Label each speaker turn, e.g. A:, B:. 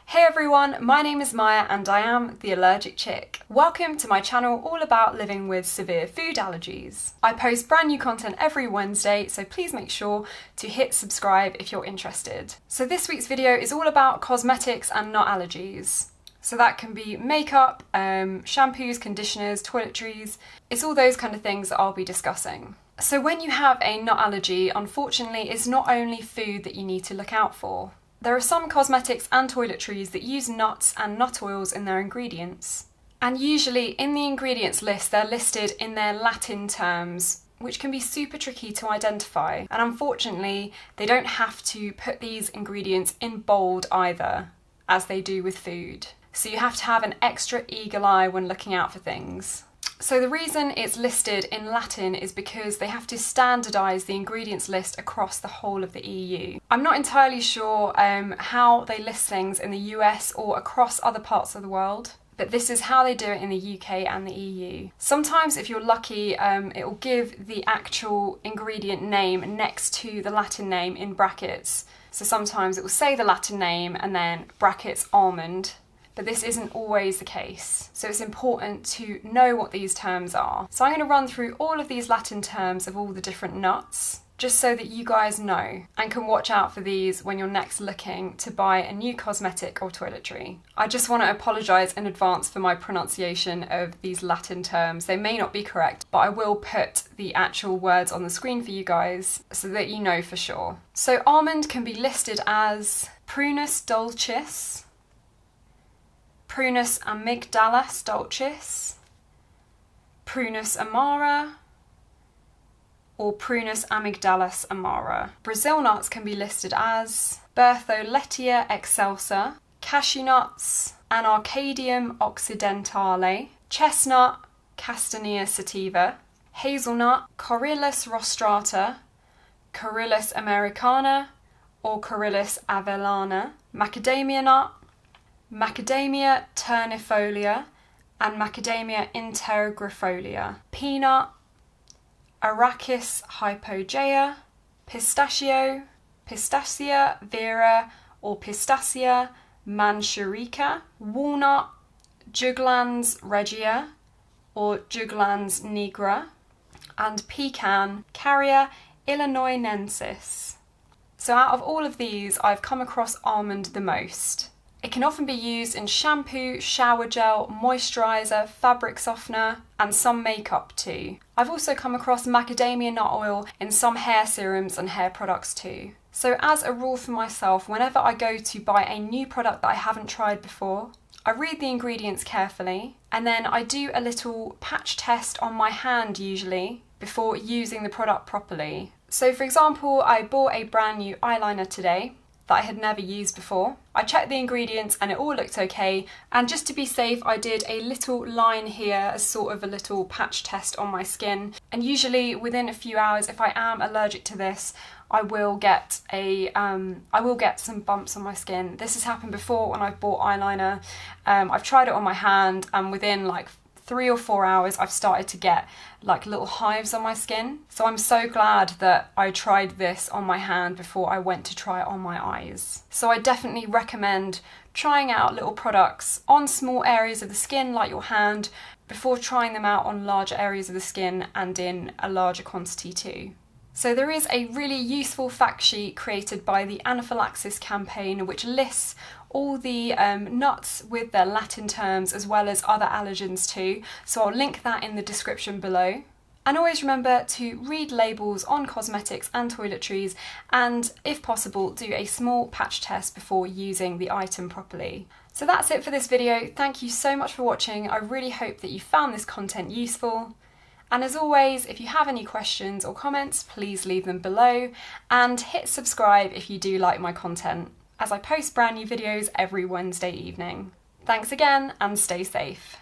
A: Hey everyone, my name is Maya and I am the Allergic Chick. Welcome to my channel all about living with severe food allergies. I post brand new content every Wednesday, so please make sure to hit subscribe if you're interested. So this week's video is all about cosmetics and nut allergies. So that can be makeup, shampoos, conditioners, toiletries. It's all those kind of things that I'll be discussing. So when you have a nut allergy, unfortunately, it's not only food that you need to look out for. There are some cosmetics and toiletries that use nuts and nut oils in their ingredients. And usually in the ingredients list, they're listed in their Latin terms, which can be super tricky to identify. And unfortunately, they don't have to put these ingredients in bold either, as they do with food. So you have to have an extra eagle eye when looking out for things. So the reason it's listed in Latin is because they have to standardise the ingredients list across the whole of the EU. I'm not entirely sure how they list things in the US or across other parts of the world, but this is how they do it in the UK and the EU. Sometimes if you're lucky, it will give the actual ingredient name next to the Latin name in brackets. So sometimes it will say the Latin name and then brackets almond. But this isn't always the case. So it's important to know what these terms are. So I'm going to run through all of these Latin terms of all the different nuts, just so that you guys know and can watch out for these when you're next looking to buy a new cosmetic or toiletry. I just want to apologise in advance for my pronunciation of these Latin terms. They may not be correct, but I will put the actual words on the screen for you guys so that you know for sure. So almond can be listed as Prunus dulcis, Prunus amygdalis dulcis, Prunus amara, or Prunus amygdalis amara. Brazil nuts can be listed as Bertholletia excelsa, cashew nuts, Anarcadium occidentale, chestnut, Castanea sativa, hazelnut, Corylus rostrata, Corylus americana, or Corylus avellana, macadamia nut, Macadamia ternifolia and Macadamia intergrifolia, peanut, Arachis hypogea, pistachio, Pistacia vera or Pistacia manchurica, walnut, Juglans regia or Juglans nigra, and pecan, Carya illinoinensis. So out of all of these, I've come across almond the most. It can often be used in shampoo, shower gel, moisturiser, fabric softener, and some makeup too. I've also come across macadamia nut oil in some hair serums and hair products too. So as a rule for myself, whenever I go to buy a new product that I haven't tried before, I read the ingredients carefully, and then I do a little patch test on my hand usually before using the product properly. So for example, I bought a brand new eyeliner today that I had never used before. I checked the ingredients and it all looked okay, and just to be safe I did a little line here as sort of a little patch test on my skin, and usually within a few hours, if I am allergic to this, I will get some bumps on my skin. This has happened before when I've bought eyeliner. I've tried it on my hand and within like 3 or 4 hours I've started to get like little hives on my skin. So I'm so glad that I tried this on my hand before I went to try it on my eyes. So I definitely recommend trying out little products on small areas of the skin like your hand before trying them out on larger areas of the skin and in a larger quantity too. So there is a really useful fact sheet created by the ANAPHYLAXIS campaign which lists all the nuts with their Latin terms as well as other allergens too, so I'll link that in the description below. And always remember to read labels on cosmetics and toiletries, and if possible do a small patch test before using the item properly. So that's it for this video. Thank you so much for watching. I really hope that you found this content useful. And as always, if you have any questions or comments, please leave them below and hit subscribe if you do like my content, as I post brand new videos every Wednesday evening. Thanks again and stay safe.